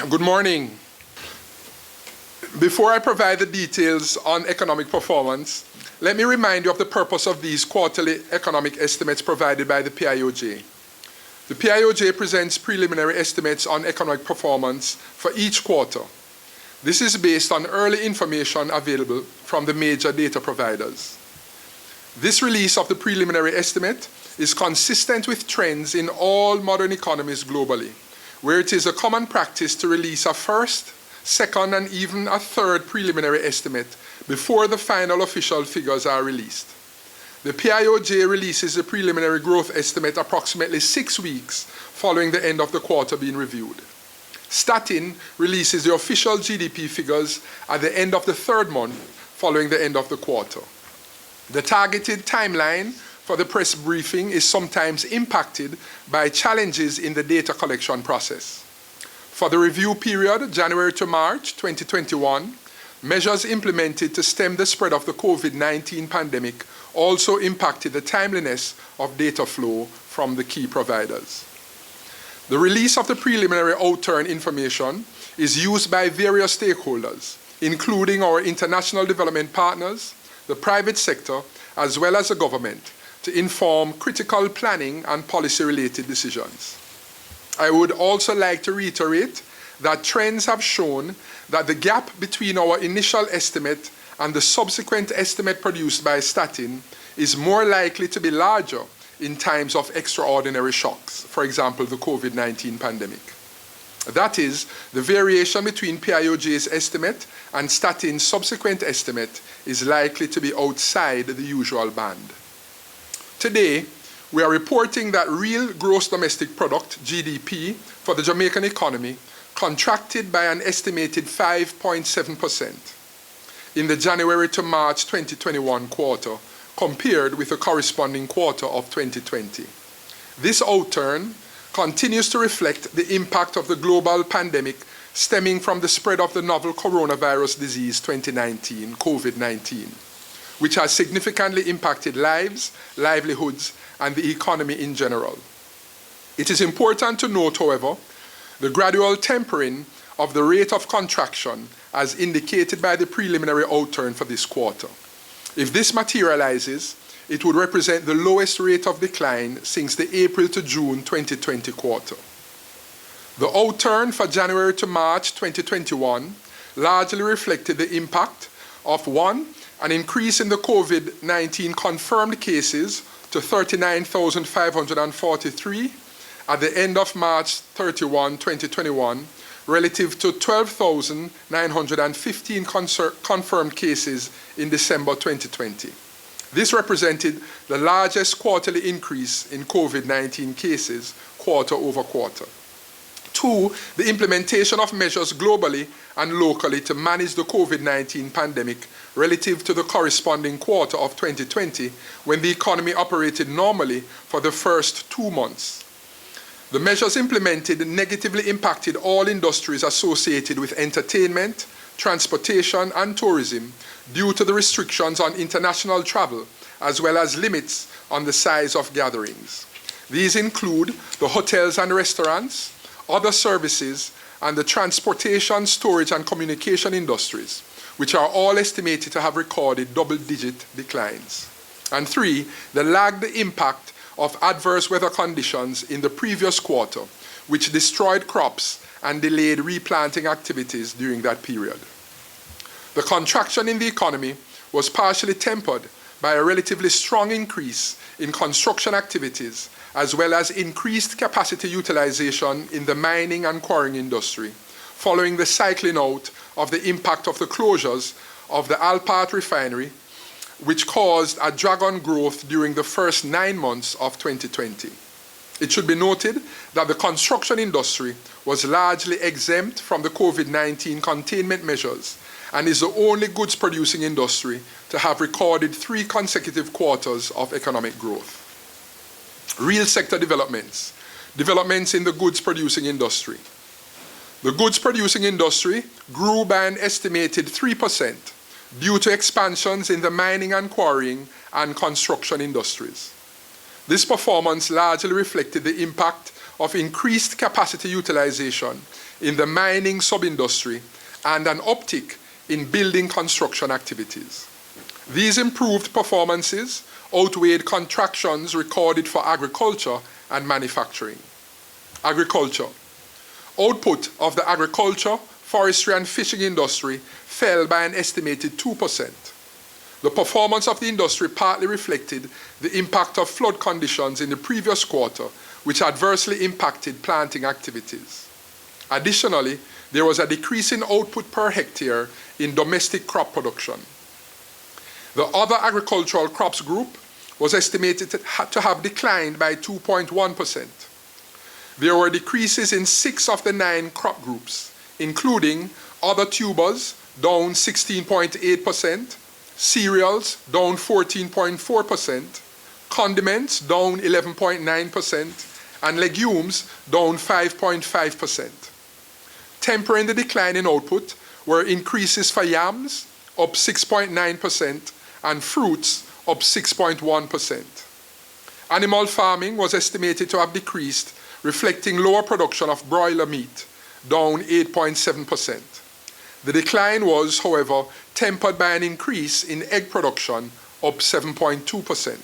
Good morning. Before I provide the details on economic performance, let me remind you of the purpose of these quarterly economic estimates provided by the PIOJ. The PIOJ presents preliminary estimates on economic performance for each quarter. This is based on early information available from the major data providers. This release of the preliminary estimate is consistent with trends in all modern economies globally, where it is a common practice to release a first, second, and even a third preliminary estimate before the final official figures are released. The PIOJ releases the preliminary growth estimate approximately 6 weeks following the end of the quarter being reviewed. Statin releases the official GDP figures at the end of the third month following the end of the quarter. The targeted timeline for the press briefing is sometimes impacted by challenges in the data collection process. For the review period, January to March 2021, measures implemented to stem the spread of the COVID-19 pandemic also impacted the timeliness of data flow from the key providers. The release of the preliminary outturn information is used by various stakeholders, including our international development partners, the private sector, as well as the government, to inform critical planning and policy-related decisions. I would also like to reiterate that trends have shown that the gap between our initial estimate and the subsequent estimate produced by Statin is more likely to be larger in times of extraordinary shocks, for example, the COVID-19 pandemic. That is, the variation between PIOJ's estimate and Statin's subsequent estimate is likely to be outside the usual band. Today, we are reporting that real gross domestic product, GDP, for the Jamaican economy contracted by an estimated 5.7% in the January to March 2021 quarter compared with the corresponding quarter of 2020. This outturn continues to reflect the impact of the global pandemic stemming from the spread of the novel coronavirus disease 2019, COVID-19, which has significantly impacted lives, livelihoods, and the economy in general. It is important to note, however, the gradual tempering of the rate of contraction as indicated by the preliminary outturn for this quarter. If this materializes, it would represent the lowest rate of decline since the April to June 2020 quarter. The outturn for January to March 2021 largely reflected the impact of 1, an increase in the COVID-19 confirmed cases to 39,543 at the end of March 31, 2021, relative to 12,915 confirmed cases in December 2020. This represented the largest quarterly increase in COVID-19 cases quarter over quarter. 2, the implementation of measures globally and locally to manage the COVID-19 pandemic relative to the corresponding quarter of 2020 when the economy operated normally for the first 2 months. The measures implemented negatively impacted all industries associated with entertainment, transportation, and tourism due to the restrictions on international travel, as well as limits on the size of gatherings. These include the hotels and restaurants, other services, and the transportation, storage, and communication industries, which are all estimated to have recorded double-digit declines. And 3, the lagged impact of adverse weather conditions in the previous quarter, which destroyed crops and delayed replanting activities during that period. The contraction in the economy was partially tempered by a relatively strong increase in construction activities, as well as increased capacity utilization in the mining and quarrying industry, following the cycling out of the impact of the closures of the Alpart refinery, which caused a drag on growth during the first 9 months of 2020. It should be noted that the construction industry was largely exempt from the COVID-19 containment measures and is the only goods-producing industry to have recorded 3 consecutive quarters of economic growth. Real sector developments. Developments in the goods-producing industry. The goods-producing industry grew by an estimated 3%, due to expansions in the mining and quarrying and construction industries. This performance largely reflected the impact of increased capacity utilization in the mining sub-industry and an uptick in building construction activities. These improved performances outweighed contractions recorded for agriculture and manufacturing. Agriculture. Output of the agriculture, forestry and fishing industry fell by an estimated 2%. The performance of the industry partly reflected the impact of flood conditions in the previous quarter, which adversely impacted planting activities. Additionally, there was a decrease in output per hectare in domestic crop production. The other agricultural crops group was estimated to have declined by 2.1%. There were decreases in 6 of the 9 crop groups, including other tubers, down 16.8%, cereals, down 14.4%, condiments, down 11.9%, and legumes, down 5.5%. Tempering the decline in output were increases for yams, up 6.9%, and fruits, up 6.1%. Animal farming was estimated to have decreased, reflecting lower production of broiler meat, down 8.7%. The decline was, however, tempered by an increase in egg production, up 7.2%.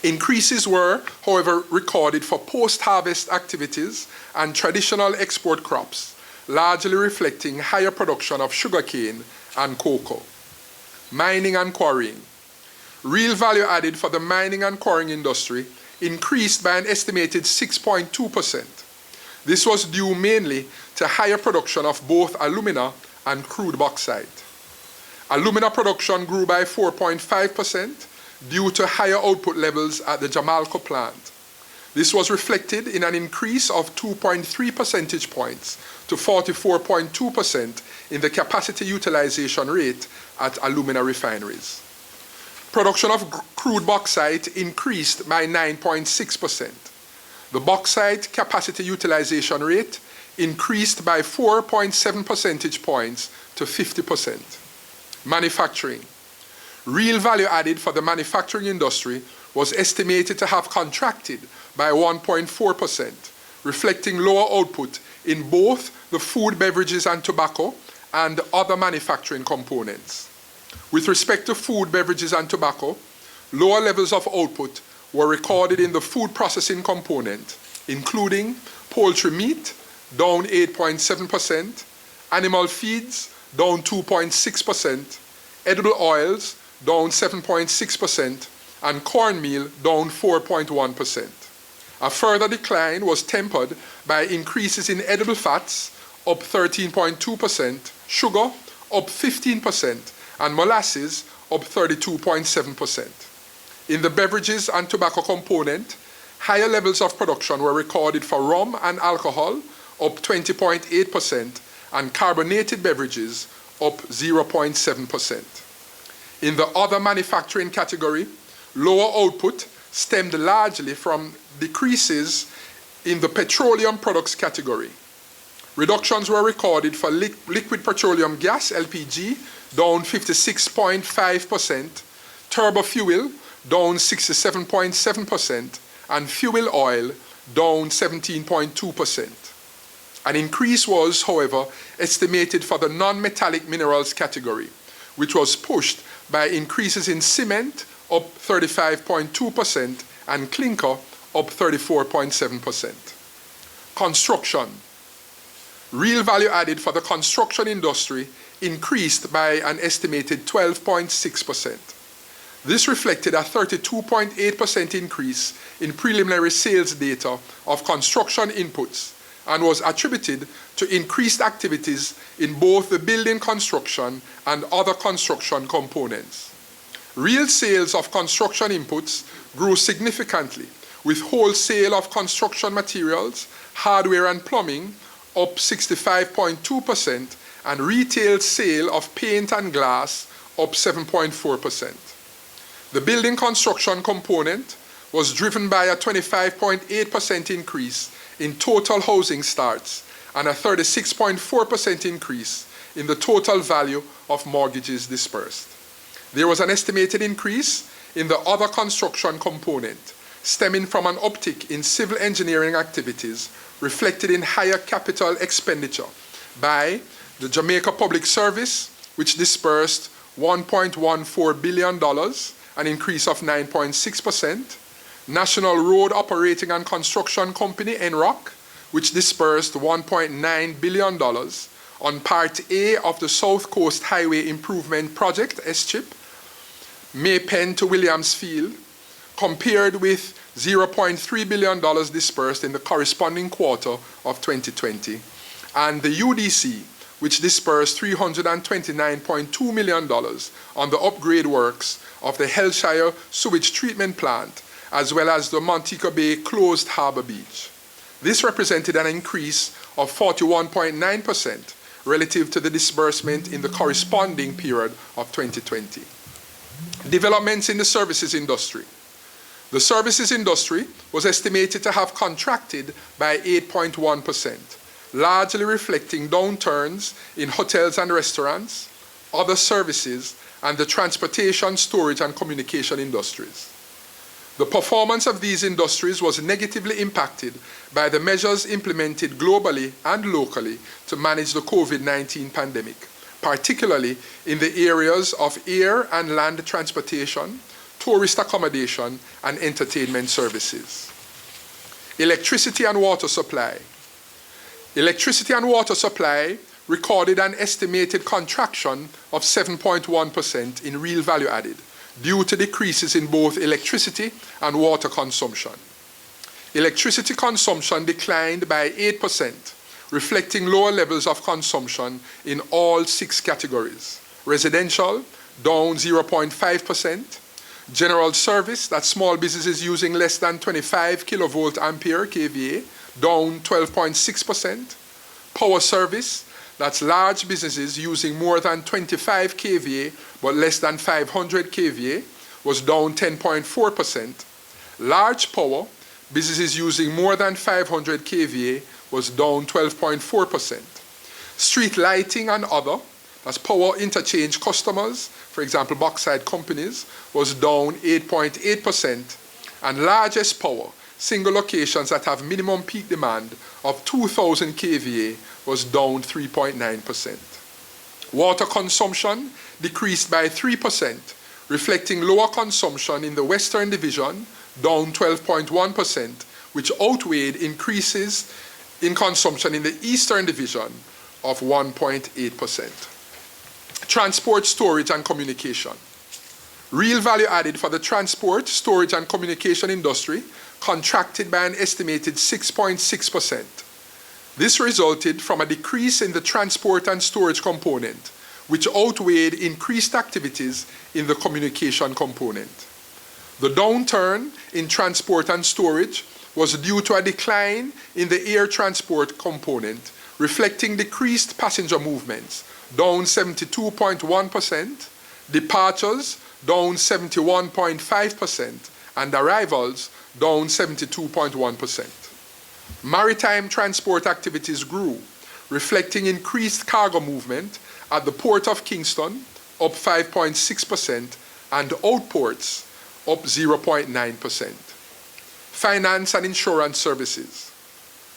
Increases were, however, recorded for post-harvest activities and traditional export crops, largely reflecting higher production of sugarcane and cocoa. Mining and quarrying. Real value added for the mining and quarrying industry increased by an estimated 6.2%. This was due mainly to higher production of both alumina and crude bauxite. Alumina production grew by 4.5% due to higher output levels at the Jamalco plant. This was reflected in an increase of 2.3 percentage points to 44.2% in the capacity utilization rate at alumina refineries. Production of crude bauxite increased by 9.6%. The bauxite capacity utilization rate increased by 4.7 percentage points to 50%. Manufacturing. Real value added for the manufacturing industry was estimated to have contracted by 1.4%, reflecting lower output in both the food, beverages, and tobacco and other manufacturing components. With respect to food, beverages, and tobacco, lower levels of output were recorded in the food processing component, including poultry meat, down 8.7%, animal feeds, down 2.6%, edible oils, down 7.6%, and cornmeal, down 4.1%. A further decline was tempered by increases in edible fats, up 13.2%, sugar, up 15%, and molasses, up 32.7%. In the beverages and tobacco component, higher levels of production were recorded for rum and alcohol, up 20.8%, and carbonated beverages, up 0.7%. In the other manufacturing category, lower output stemmed largely from decreases in the petroleum products category. Reductions were recorded for liquid petroleum gas, LPG, down 56.5%, turbo fuel, down 67.7%, and fuel oil, down 17.2%. An increase was, however, estimated for the non-metallic minerals category, which was pushed by increases in cement, up 35.2%, and clinker, up 34.7%. Construction. Real value added for the construction industry increased by an estimated 12.6%. This reflected a 32.8% increase in preliminary sales data of construction inputs and was attributed to increased activities in both the building construction and other construction components. Real sales of construction inputs grew significantly, with wholesale of construction materials, hardware and plumbing up 65.2%, and retail sale of paint and glass up 7.4%. The building construction component was driven by a 25.8% increase in total housing starts and a 36.4% increase in the total value of mortgages dispersed. There was an estimated increase in the other construction component, stemming from an uptick in civil engineering activities reflected in higher capital expenditure by the Jamaica Public Service, which disbursed $1.14 billion, an increase of 9.6%, National Road Operating and Construction Company, NROC, which disbursed $1.9 billion on Part A of the South Coast Highway Improvement Project, SCHIP, Maypen to Williamsfield, compared with $0.3 billion disbursed in the corresponding quarter of 2020, and the UDC, which disbursed $329.2 million on the upgrade works of the Hellshire Sewage Treatment Plant, as well as the Montego Bay Closed Harbour Beach. This represented an increase of 41.9% relative to the disbursement in the corresponding period of 2020. Developments in the services industry. The services industry was estimated to have contracted by 8.1%, largely reflecting downturns in hotels and restaurants, other services, and the transportation, storage, and communication industries. The performance of these industries was negatively impacted by the measures implemented globally and locally to manage the COVID-19 pandemic, particularly in the areas of air and land transportation, tourist accommodation, and entertainment services. Electricity and water supply. Electricity and water supply recorded an estimated contraction of 7.1% in real value added, due to decreases in both electricity and water consumption. Electricity consumption declined by 8%, reflecting lower levels of consumption in all 6 categories. Residential, down 0.5%. General service, that's small businesses using less than 25 kilovolt ampere kVA, down 12.6%. Power service, that's large businesses using more than 25 kVA but less than 500 kVA, was down 10.4%. Large power, businesses using more than 500 kVA, was down 12.4%. Street lighting and other, that's power interchange customers, for example, bauxite companies, was down 8.8%. And largest power, single locations that have minimum peak demand of 2,000 kVA, was down 3.9%. Water consumption decreased by 3%, reflecting lower consumption in the Western Division, down 12.1%, which outweighed increases in consumption in the Eastern Division of 1.8%. Transport, storage, and communication. Real value added for the transport, storage, and communication industry contracted by an estimated 6.6%. This resulted from a decrease in the transport and storage component, which outweighed increased activities in the communication component. The downturn in transport and storage was due to a decline in the air transport component, reflecting decreased passenger movements, down 72.1%, departures down 71.5%, and arrivals down 72.1%. Maritime transport activities grew, reflecting increased cargo movement at the Port of Kingston, up 5.6%, and outports, up 0.9%. Finance and insurance services.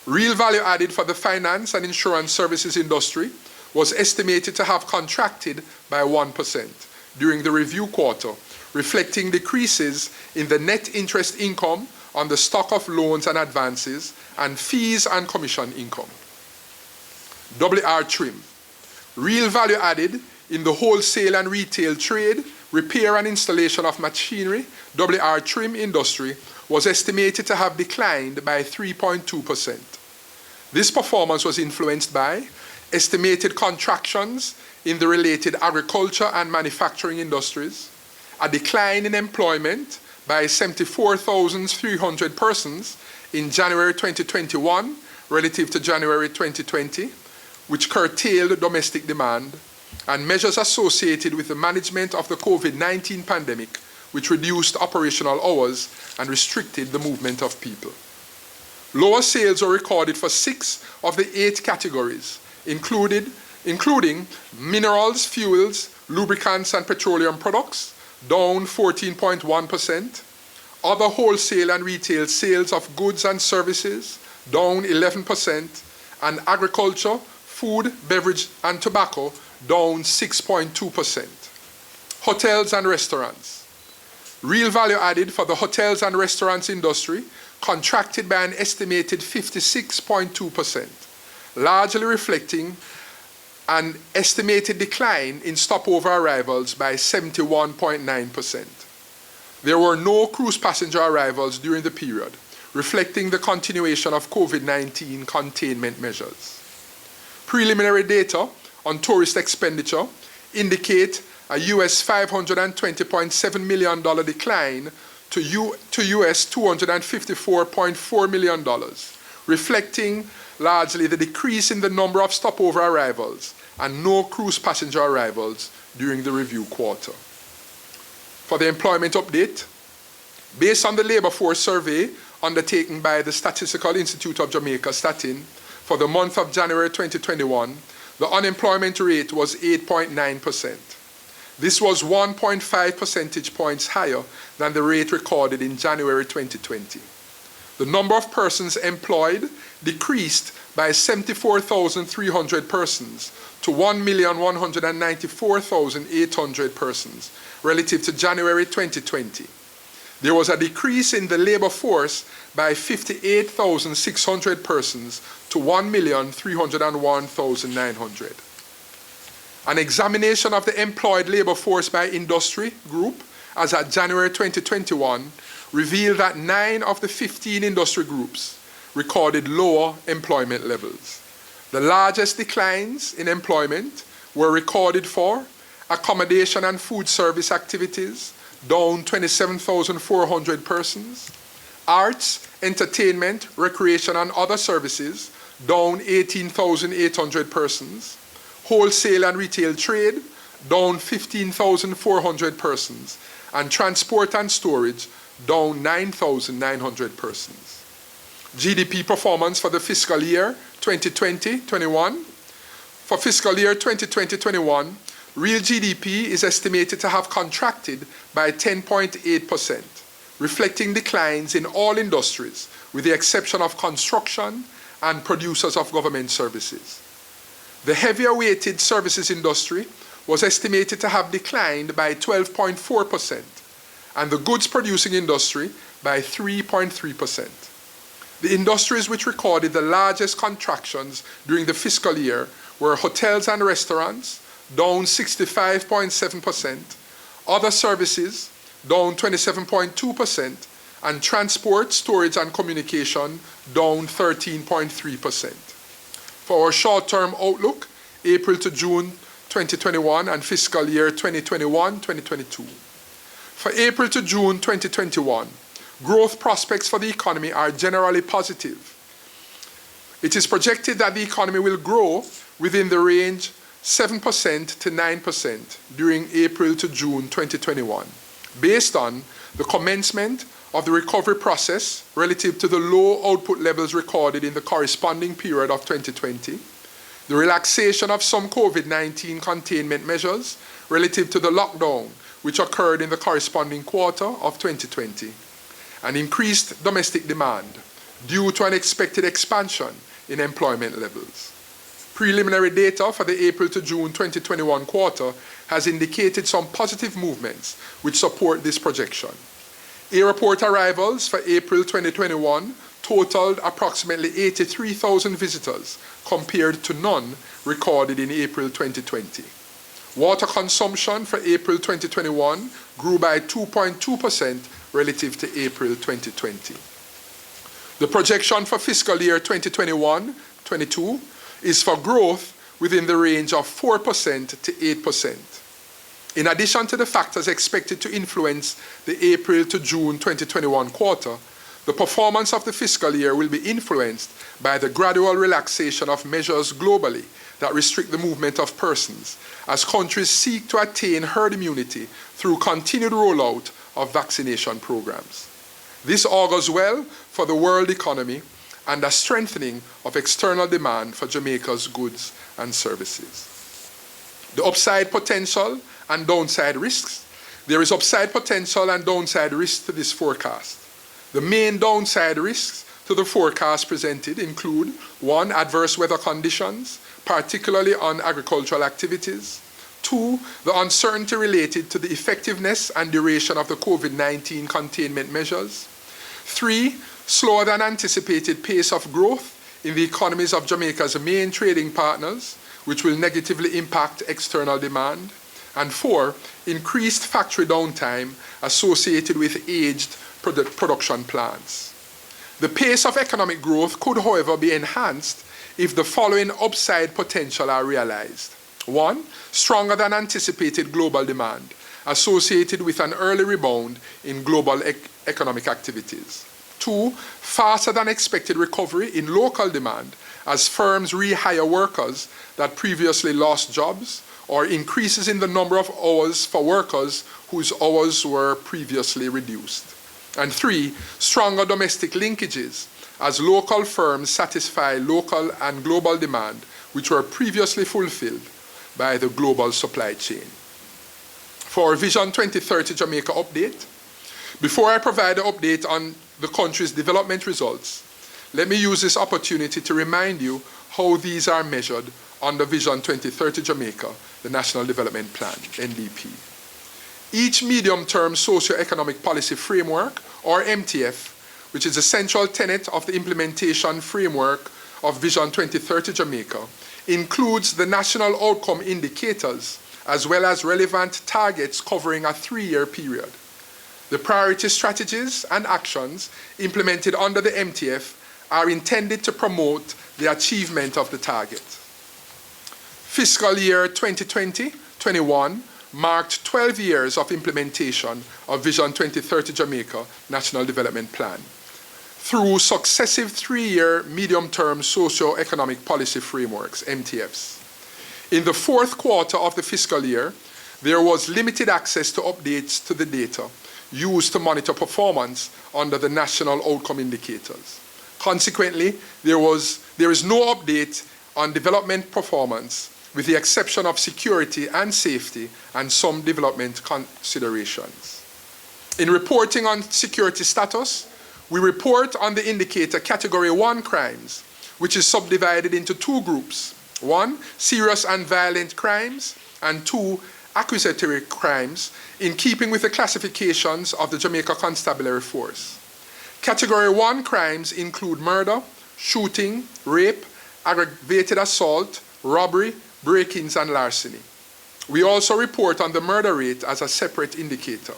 Real value added for the finance and insurance services industry was estimated to have contracted by 1% during the review quarter, reflecting decreases in the net interest income on the stock of loans and advances and fees and commission income. WR trim. Real value added in the wholesale and retail trade, repair and installation of machinery, WR trim industry was estimated to have declined by 3.2%. This performance was influenced by estimated contractions in the related agriculture and manufacturing industries, a decline in employment by 74,300 persons in January 2021 relative to January 2020, which curtailed domestic demand, and measures associated with the management of the COVID-19 pandemic, which reduced operational hours and restricted the movement of people. Lower sales were recorded for 6 of the 8 categories, including minerals, fuels, lubricants, and petroleum products, down 14.1%, Other wholesale and retail sales of goods and services down 11%, and agriculture, food, beverage, and tobacco down 6.2%. Hotels and restaurants. Real value added for the hotels and restaurants industry contracted by an estimated 56.2%, largely reflecting an estimated decline in stopover arrivals by 71.9%. There were no cruise passenger arrivals during the period, reflecting the continuation of COVID-19 containment measures. Preliminary data on tourist expenditure indicate a US $520.7 million decline to US $254.4 million, reflecting largely the decrease in the number of stopover arrivals and no cruise passenger arrivals during the review quarter. For the employment update, based on the labor force survey undertaken by the Statistical Institute of Jamaica, Statin, for the month of January 2021, the unemployment rate was 8.9%. This was 1.5 percentage points higher than the rate recorded in January 2020. The number of persons employed decreased by 74,300 persons to 1,194,800 persons relative to January 2020. There was a decrease in the labor force by 58,600 persons to 1,301,900. An examination of the employed labor force by industry group as at January 2021 revealed that 9 of the 15 industry groups recorded lower employment levels. The largest declines in employment were recorded for accommodation and food service activities, down 27,400 persons, arts, entertainment, recreation and other services, down 18,800 persons, wholesale and retail trade, down 15,400 persons, and transport and storage, down 9,900 persons. GDP performance for the fiscal year 2020-21. For fiscal year 2020-21, real GDP is estimated to have contracted by 10.8%, reflecting declines in all industries, with the exception of construction and producers of government services. The heavier weighted services industry was estimated to have declined by 12.4%, and the goods producing industry by 3.3%. The industries which recorded the largest contractions during the fiscal year were hotels and restaurants, down 65.7%, other services, down 27.2%, and transport, storage, and communication, down 13.3%. For our short-term outlook, April to June 2021 and fiscal year 2021-2022. For April to June 2021, growth prospects for the economy are generally positive. It is projected that the economy will grow within the range 7% to 9% during April to June 2021, based on the commencement of the recovery process relative to the low output levels recorded in the corresponding period of 2020, the relaxation of some COVID-19 containment measures relative to the lockdown which occurred in the corresponding quarter of 2020, and increased domestic demand due to an expected expansion in employment levels. Preliminary data for the April to June 2021 quarter has indicated some positive movements which support this projection. Airport arrivals for April 2021 totaled approximately 83,000 visitors compared to none recorded in April 2020. Water consumption for April 2021 grew by 2.2% relative to April 2020. The projection for fiscal year 2021-22 is for growth within the range of 4% to 8%. In addition to the factors expected to influence the April to June 2021 quarter, the performance of the fiscal year will be influenced by the gradual relaxation of measures globally that restrict the movement of persons as countries seek to attain herd immunity through continued rollout of vaccination programs. This augurs well for the world economy and a strengthening of external demand for Jamaica's goods and services. The upside potential and downside risks There is upside potential and downside risk to this forecast. The main downside risks to the forecast presented include 1. Adverse weather conditions, particularly on agricultural activities. 2. The uncertainty related to the effectiveness and duration of the COVID-19 containment measures. 3. Slower than anticipated pace of growth in the economies of Jamaica's main trading partners, which will negatively impact external demand. And 4. Increased factory downtime associated with aged production plants. The pace of economic growth could, however, be enhanced if the following upside potential are realized. 1. Stronger than anticipated global demand associated with an early rebound in global economic activities. 2. Faster than expected recovery in local demand as firms rehire workers that previously lost jobs, or increases in the number of hours for workers whose hours were previously reduced. And 3. Stronger domestic linkages as local firms satisfy local and global demand which were previously fulfilled by the global supply chain. For our Vision 2030 Jamaica update, before I provide an update on the country's development results, let me use this opportunity to remind you how these are measured under Vision 2030 Jamaica, the National Development Plan, NDP. Each medium-term socio-economic policy framework, or MTF, which is a central tenet of the implementation framework of Vision 2030 Jamaica, includes the national outcome indicators as well as relevant targets covering a 3-year period. The priority strategies and actions implemented under the MTF are intended to promote the achievement of the target. Fiscal year 2020-21 marked 12 years of implementation of Vision 2030 Jamaica National Development Plan through successive 3-year medium-term socio-economic policy frameworks, MTFs. In the fourth quarter of the fiscal year, there was limited access to updates to the data used to monitor performance under the national outcome indicators. Consequently, there is no update on development performance with the exception of security and safety and some development considerations. In reporting on security status, we report on the indicator Category 1 crimes, which is subdivided into 2 groups. 1, serious and violent crimes, and 2, accusatory crimes, in keeping with the classifications of the Jamaica Constabulary Force. Category 1 crimes include murder, shooting, rape, aggravated assault, robbery, break-ins, and larceny. We also report on the murder rate as a separate indicator.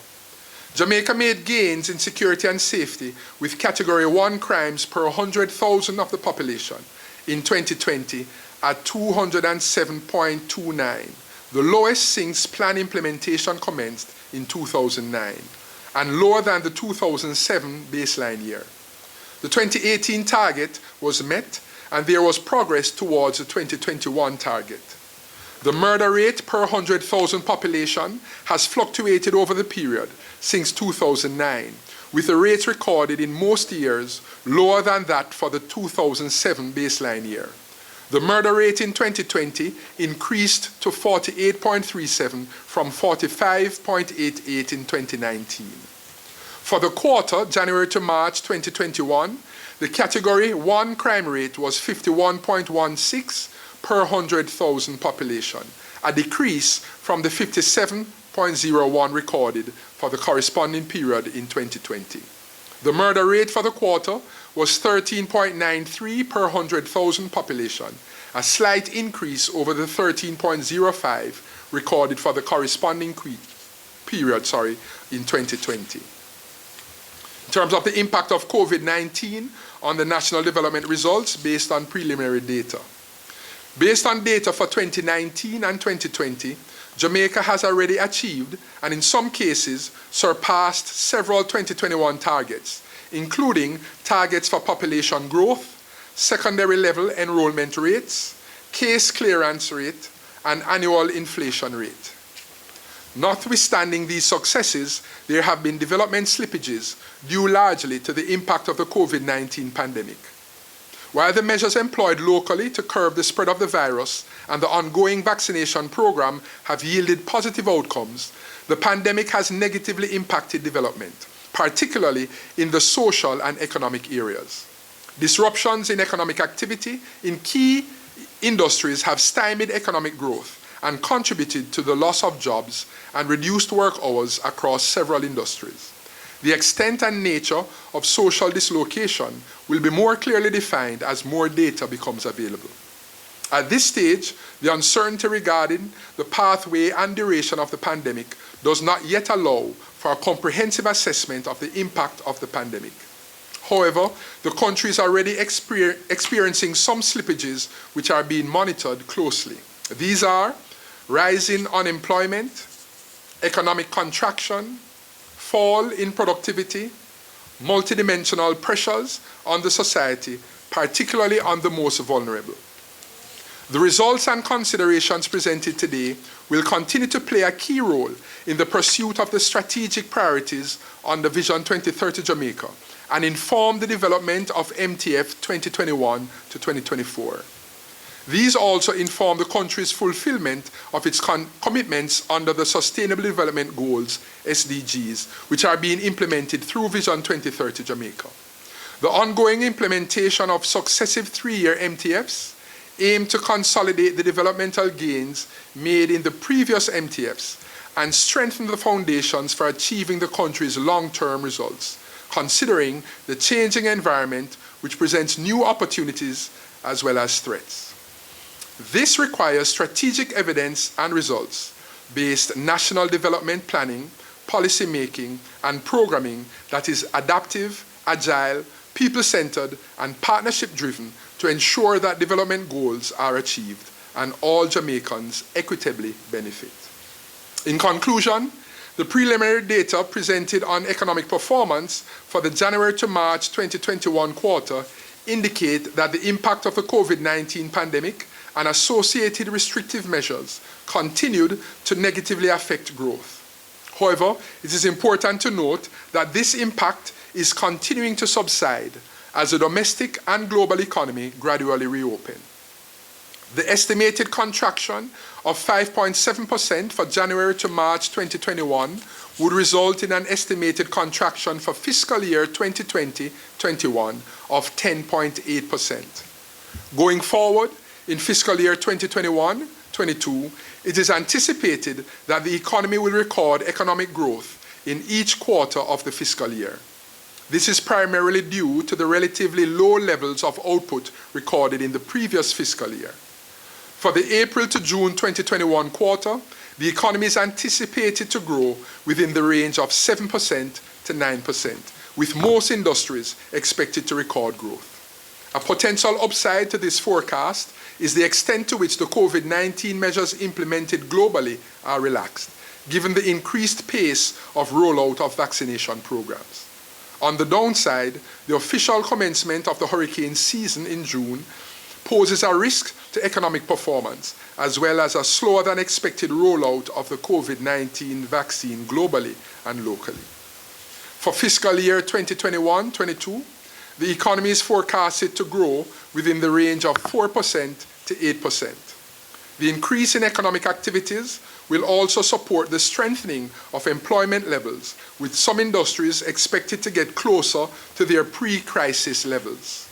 Jamaica made gains in security and safety with Category 1 crimes per 100,000 of the population in 2020 at 207.29, the lowest since plan implementation commenced in 2009, and lower than the 2007 baseline year. The 2018 target was met, and there was progress towards the 2021 target. The murder rate per 100,000 population has fluctuated over the period since 2009, with the rates recorded in most years lower than that for the 2007 baseline year. The murder rate in 2020 increased to 48.37 from 45.88 in 2019. For the quarter, January to March 2021, the Category 1 crime rate was 51.16 per 100,000 population, a decrease from the 57.01 recorded for the corresponding period in 2020. The murder rate for the quarter was 13.93 per 100,000 population, a slight increase over the 13.05 recorded for the corresponding period in 2020. In terms of the impact of COVID-19 on the national development results based on preliminary data. Based on data for 2019 and 2020, Jamaica has already achieved, and in some cases, surpassed several 2021 targets, including targets for population growth, secondary level enrollment rates, case clearance rate, and annual inflation rate. Notwithstanding these successes, there have been development slippages due largely to the impact of the COVID-19 pandemic. While the measures employed locally to curb the spread of the virus and the ongoing vaccination program have yielded positive outcomes, the pandemic has negatively impacted development, particularly in the social and economic areas. Disruptions in economic activity in key industries have stymied economic growth and contributed to the loss of jobs and reduced work hours across several industries. The extent and nature of social dislocation will be more clearly defined as more data becomes available. At this stage, the uncertainty regarding the pathway and duration of the pandemic does not yet allow for a comprehensive assessment of the impact of the pandemic. However, the country is already experiencing some slippages which are being monitored closely. These are rising unemployment, economic contraction, fall in productivity, multidimensional pressures on the society, particularly on the most vulnerable. The results and considerations presented today will continue to play a key role in the pursuit of the strategic priorities under Vision 2030 Jamaica and inform the development of MTF 2021 to 2024. These also inform the country's fulfillment of its commitments under the Sustainable Development Goals, SDGs, which are being implemented through Vision 2030 Jamaica. The ongoing implementation of successive 3-year MTFs aim to consolidate the developmental gains made in the previous MTFs and strengthen the foundations for achieving the country's long-term results, considering the changing environment which presents new opportunities as well as threats. This requires strategic evidence and results-based national development planning, policy making, and programming that is adaptive, agile, people-centered, and partnership-driven to ensure that development goals are achieved and all Jamaicans equitably benefit. In conclusion, the preliminary data presented on economic performance for the January to March 2021 quarter indicate that the impact of the COVID-19 pandemic and associated restrictive measures continued to negatively affect growth. However, it is important to note that this impact is continuing to subside as the domestic and global economy gradually reopen. The estimated contraction of 5.7% for January to March 2021 would result in an estimated contraction for fiscal year 2020-21 of 10.8%. Going forward, in fiscal year 2021-22, it is anticipated that the economy will record economic growth in each quarter of the fiscal year. This is primarily due to the relatively low levels of output recorded in the previous fiscal year. For the April to June 2021 quarter, the economy is anticipated to grow within the range of 7% to 9%, with most industries expected to record growth. A potential upside to this forecast is the extent to which the COVID-19 measures implemented globally are relaxed, given the increased pace of rollout of vaccination programs. On the downside, the official commencement of the hurricane season in June poses a risk to economic performance, as well as a slower than expected rollout of the COVID-19 vaccine globally and locally. For fiscal year 2021-22, the economy is forecasted to grow within the range of 4% to 8%. The increase in economic activities will also support the strengthening of employment levels, with some industries expected to get closer to their pre-crisis levels.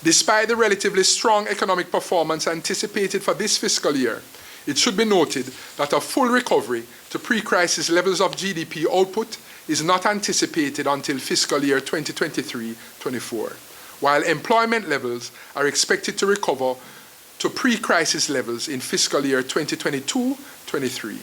Despite the relatively strong economic performance anticipated for this fiscal year, it should be noted that a full recovery to pre-crisis levels of GDP output is not anticipated until fiscal year 2023-24, while employment levels are expected to recover to pre-crisis levels in fiscal year 2022-23.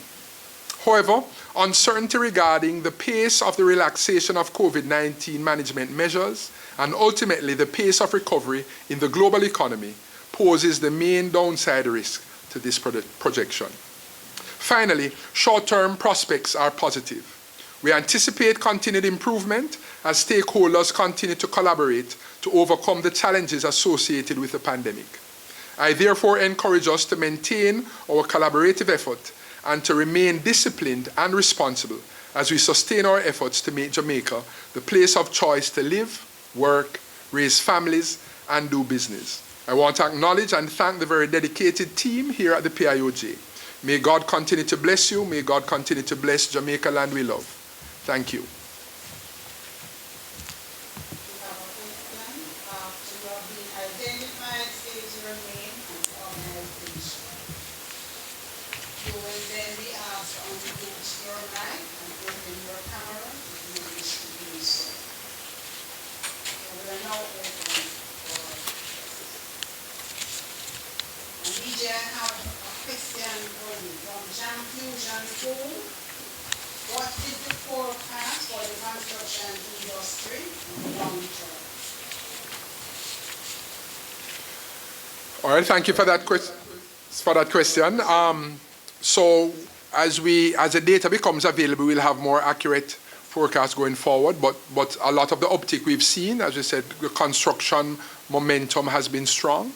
However, uncertainty regarding the pace of the relaxation of COVID-19 management measures and ultimately the pace of recovery in the global economy poses the main downside risk to this projection. Finally, short-term prospects are positive. We anticipate continued improvement as stakeholders continue to collaborate to overcome the challenges associated with the pandemic. I therefore encourage us to maintain our collaborative effort and to remain disciplined and responsible as we sustain our efforts to make Jamaica the place of choice to live, work, raise families, and do business. I want to acknowledge and thank the very dedicated team here at the PIOJ. May God continue to bless you. May God continue to bless Jamaica land we love. Thank you. What is the forecast for the construction industry long term? All right, thank you for that question. So as the data becomes available, we'll have more accurate forecasts going forward. But a lot of the uptick we've seen, as we said, the construction momentum has been strong,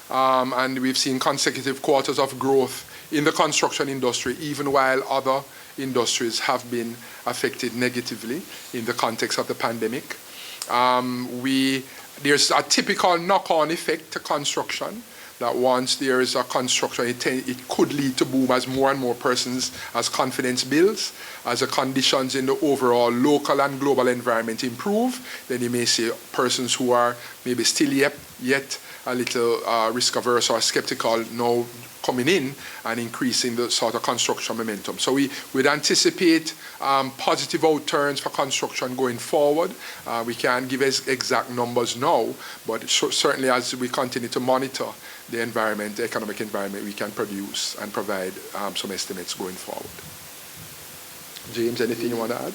and we've seen consecutive quarters of growth in the construction industry, even while other industries have been affected negatively in the context of the pandemic. There's a typical knock-on effect to construction, that once there is a construction, it could lead to boom as more and more persons, as confidence builds, as the conditions in the overall local and global environment improve, then you may see persons who are maybe still yet a little risk-averse or skeptical now coming in and increasing the sort of construction momentum. So we'd anticipate positive outturns for construction going forward. We can't give exact numbers now, but certainly as we continue to monitor the environment, the economic environment, we can produce and provide some estimates going forward. James, anything you want to add?